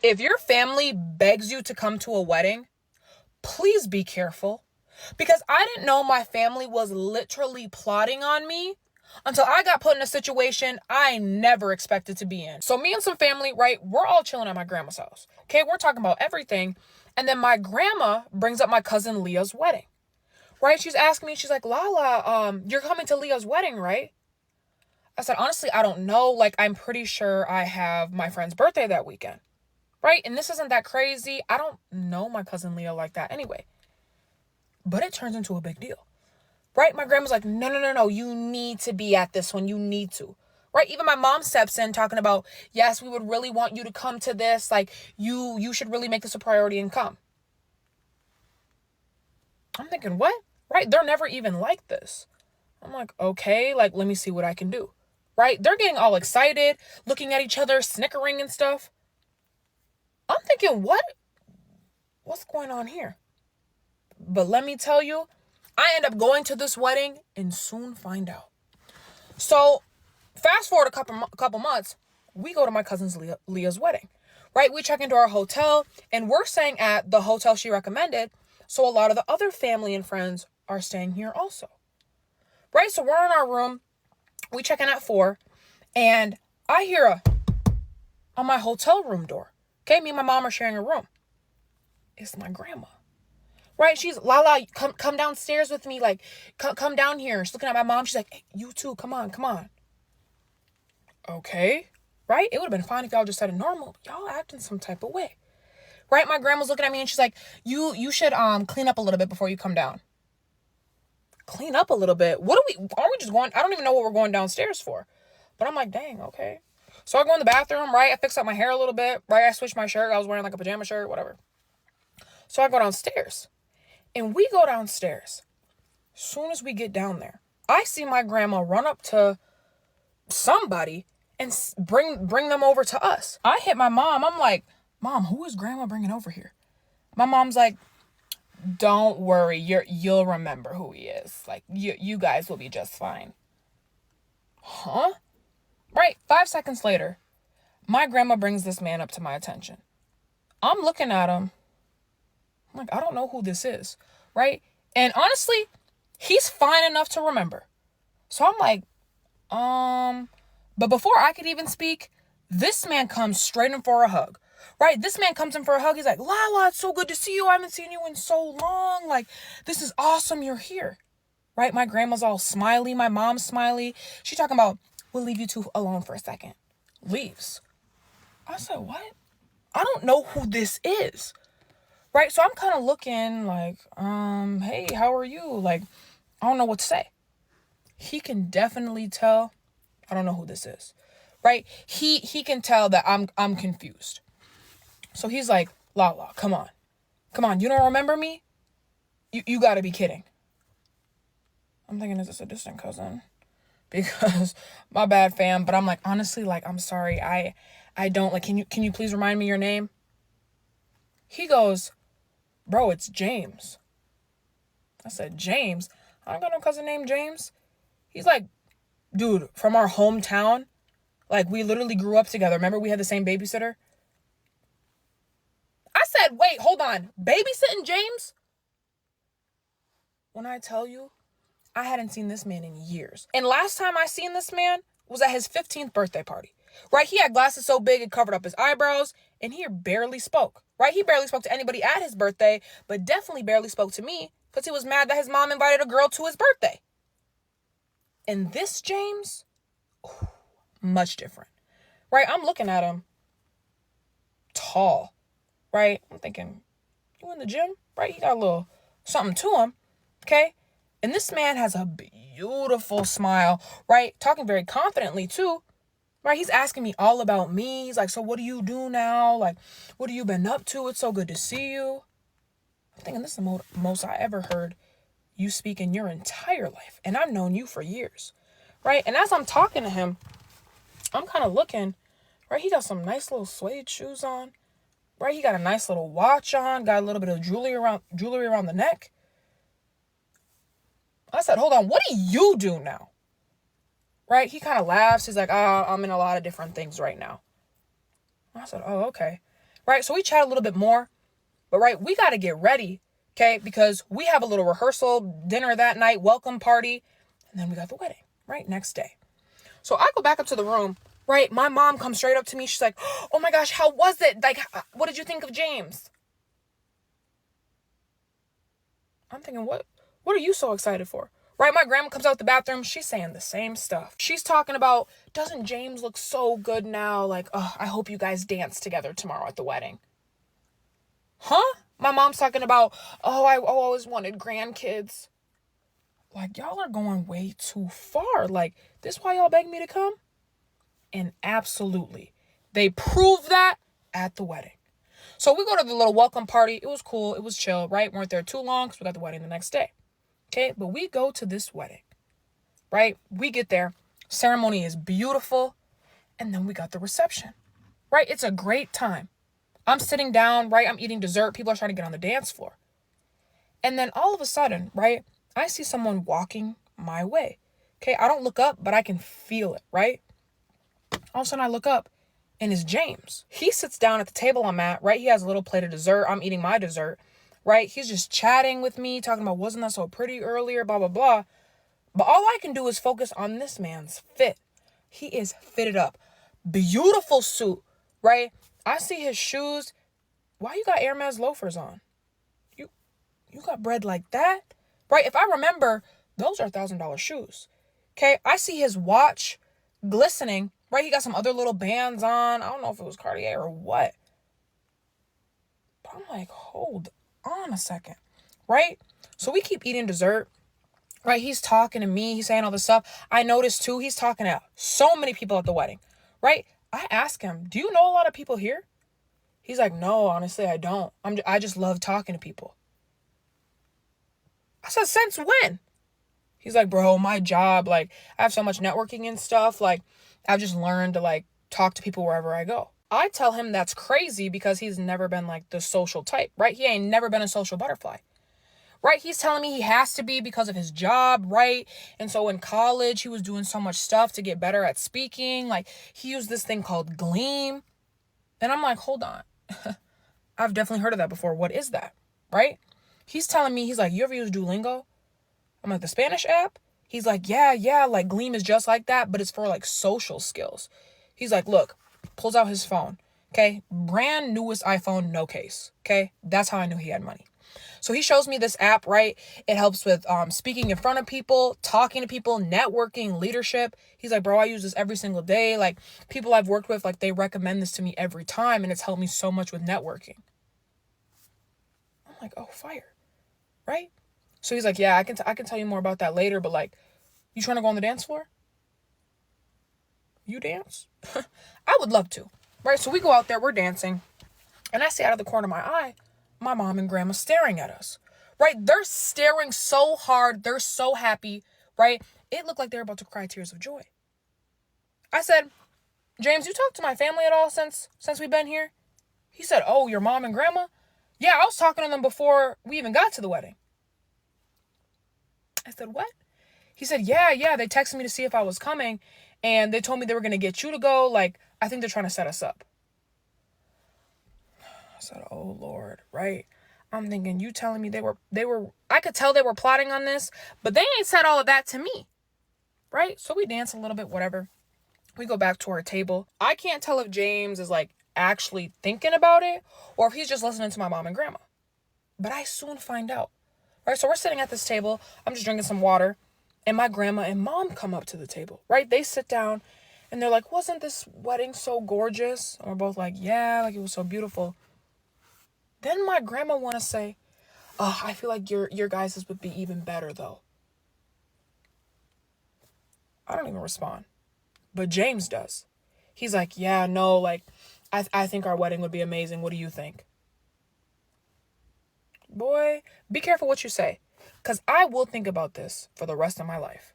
If your family begs you to come to a wedding, please be careful. Because I didn't know my family was literally plotting on me until I got put in a situation I never expected to be in. So me and some family, right, we're all chilling at my grandma's house. Okay, we're talking about everything. And then my grandma brings up my cousin Leah's wedding. Right? She's asking me, she's like, Lala, you're coming to Leah's wedding, right? I said, honestly, I don't know. Like, I'm pretty sure I have my friend's birthday that weekend. Right? And this isn't that crazy. I don't know my cousin Leah like that anyway. But it turns into a big deal. Right? My grandma's like, no. You need to be at this one. You need to. Right? Even my mom steps in talking about, yes, we would really want you to come to this. Like, you should really make this a priority and come. I'm thinking, what? Right? They're never even like this. I'm like, okay, like, let me see what I can do. Right? They're getting all excited, looking at each other, snickering and stuff. I'm thinking, what? What's going on here? But let me tell you, I end up going to this wedding and soon find out. So fast forward a couple months, we go to my cousin's Leah's wedding. Right? We check into our hotel and we're staying at the hotel she recommended. So a lot of the other family and friends are staying here also. Right? So we're in our room. We check in at 4 and I hear on my hotel room door. Okay, me and my mom are sharing a room. It's my grandma. Right? She's, Lala, come downstairs with me. Like, come down here. She's looking at my mom. She's like, hey, you too. Come on. Okay. Right? It would have been fine if y'all just said it normal. Y'all acting some type of way. Right? My grandma's looking at me and she's like, you should clean up a little bit before you come down. Clean up a little bit? Are we just going? I don't even know what we're going downstairs for. But I'm like, dang, okay. So I go in the bathroom, right? I fix up my hair a little bit, right? I switch my shirt. I was wearing like a pajama shirt, whatever. So I go downstairs. And we go downstairs. As soon as we get down there, I see my grandma run up to somebody and bring them over to us. I hit my mom. I'm like, Mom, who is grandma bringing over here? My mom's like, don't worry. You'll remember who he is. Like, you guys will be just fine. Huh? Right. 5 seconds later, my grandma brings this man up to my attention. I'm looking at him. I'm like, I don't know who this is. Right? And honestly, he's fine enough to remember. So I'm like, but before I could even speak, this man comes straight in for a hug. Right? This man comes in for a hug. He's like, Lala, it's so good to see you. I haven't seen you in so long. Like, this is awesome. You're here. Right? My grandma's all smiley. My mom's smiley. She talking about, we'll leave you two alone for a second. Leaves. I said, what? I don't know who this is. Right? So I'm kind of looking like, hey, how are you? Like, I don't know what to say. He can definitely tell I don't know who this is. Right? He can tell that I'm confused. So he's like, Lala, come on. You don't remember me? You got to be kidding. I'm thinking, is this a distant cousin? Because my bad, fam. But I'm like, honestly, like, I'm sorry. I don't, like, can you please remind me your name? He goes, bro, it's James. I said, James? I don't got no cousin named James. He's like, dude, from our hometown. Like, we literally grew up together. Remember we had the same babysitter? I said, wait, hold on. Babysitting James? When I tell you, I hadn't seen this man in years. And last time I seen this man was at his 15th birthday party. Right? He had glasses so big it covered up his eyebrows, and he barely spoke. Right? He barely spoke to anybody at his birthday, but definitely barely spoke to me because he was mad that his mom invited a girl to his birthday. And this James, much different. Right? I'm looking at him. Tall. Right? I'm thinking, you in the gym? Right? He got a little something to him. Okay? And this man has a beautiful smile, right? Talking very confidently too, right? He's asking me all about me. He's like, so what do you do now? Like, what have you been up to? It's so good to see you. I'm thinking this is the most I ever heard you speak in your entire life. And I've known you for years, right? And as I'm talking to him, I'm kind of looking, right? He got some nice little suede shoes on, right? He got a nice little watch on, got a little bit of jewelry around the neck. I said, hold on, what do you do now? Right? He kind of laughs. He's like, I'm in a lot of different things right now. I said, oh, okay. right? So we chat a little bit more, but right, we got to get ready, okay? Because we have a little rehearsal, dinner that night, welcome party, and then we got the wedding, right? Next day. So I go back up to the room, right? My mom comes straight up to me. She's like, oh my gosh, how was it? Like, what did you think of James? I'm thinking, what are you so excited for? Right? My grandma comes out the bathroom. She's saying the same stuff. She's talking about, doesn't James look so good now? Like, oh, I hope you guys dance together tomorrow at the wedding. Huh? My mom's talking about, oh, I always wanted grandkids. Like, y'all are going way too far. Like, this why y'all begged me to come? And absolutely, they proved that at the wedding. So we go to the little welcome party. It was cool. It was chill, right? Weren't there too long because we got the wedding the next day. Okay, but we go to this wedding, right? We get there. Ceremony is beautiful. And then we got the reception, right? It's a great time. I'm sitting down, right? I'm eating dessert. People are trying to get on the dance floor. And then all of a sudden, right? I see someone walking my way. Okay, I don't look up, but I can feel it, right? All of a sudden I look up and it's James. He sits down at the table I'm at, right? He has a little plate of dessert. I'm eating my dessert, right? He's just chatting with me, talking about, wasn't that so pretty earlier, blah, blah, blah. But all I can do is focus on this man's fit. He is fitted up. Beautiful suit, right? I see his shoes. Why you got Hermes loafers on? You got bread like that? Right? If I remember, those are $1,000 shoes. Okay? I see his watch glistening, right? He got some other little bands on. I don't know if it was Cartier or what. But I'm like, hold on a second, right? So we keep eating dessert, right? He's talking to me. He's saying all this stuff. I noticed too, he's talking to so many people at the wedding, right? I ask him, do you know a lot of people here? He's like, no, honestly, I don't. I just love talking to people. I said, since when? He's like, bro, my job, like, I have so much networking and stuff. Like, I've just learned to, like, talk to people wherever I go. I tell him that's crazy because he's never been, like, the social type, right? He ain't never been a social butterfly, right? He's telling me he has to be because of his job, right? And so in college, he was doing so much stuff to get better at speaking. Like, he used this thing called Gleam. And I'm like, hold on. I've definitely heard of that before. What is that, right? He's telling me, he's like, you ever use Duolingo? I'm like, the Spanish app? He's like, yeah, like Gleam is just like that, but it's for like social skills. He's like, look, pulls out his phone, okay? Brand newest iPhone, no case, okay? That's how I knew he had money. So he shows me this app, right? It helps with speaking in front of people, talking to people, networking, leadership. He's like, bro, I use this every single day. Like, people I've worked with, like, they recommend this to me every time, and it's helped me so much with networking. I'm like, oh, fire, right? So he's like, yeah, I can tell you more about that later, but like, you trying to go on the dance floor? You dance? I would love to, right? So we go out there, we're dancing, and I see out of the corner of my eye, my mom and grandma staring at us, right? They're staring so hard. They're so happy, right? It looked like they were about to cry tears of joy. I said, James, you talked to my family at all since we've been here? He said, oh, your mom and grandma? Yeah, I was talking to them before we even got to the wedding. I said, what? He said, yeah, they texted me to see if I was coming, and they told me they were going to get you to go. Like, I think they're trying to set us up. I said, oh, Lord, right? I'm thinking, you telling me they were, I could tell they were plotting on this, but they ain't said all of that to me, right? So we dance a little bit, whatever. We go back to our table. I can't tell if James is like actually thinking about it or if he's just listening to my mom and grandma. But I soon find out, right? So we're sitting at this table. I'm just drinking some water. And my grandma and mom come up to the table, right? They sit down and they're like, wasn't this wedding so gorgeous? And we're both like, yeah, like it was so beautiful. Then my grandma want to say, oh, I feel like your guys's would be even better though. I don't even respond. But James does. He's like, yeah, no, like, I think our wedding would be amazing. What do you think? Boy, be careful what you say. Because I will think about this for the rest of my life.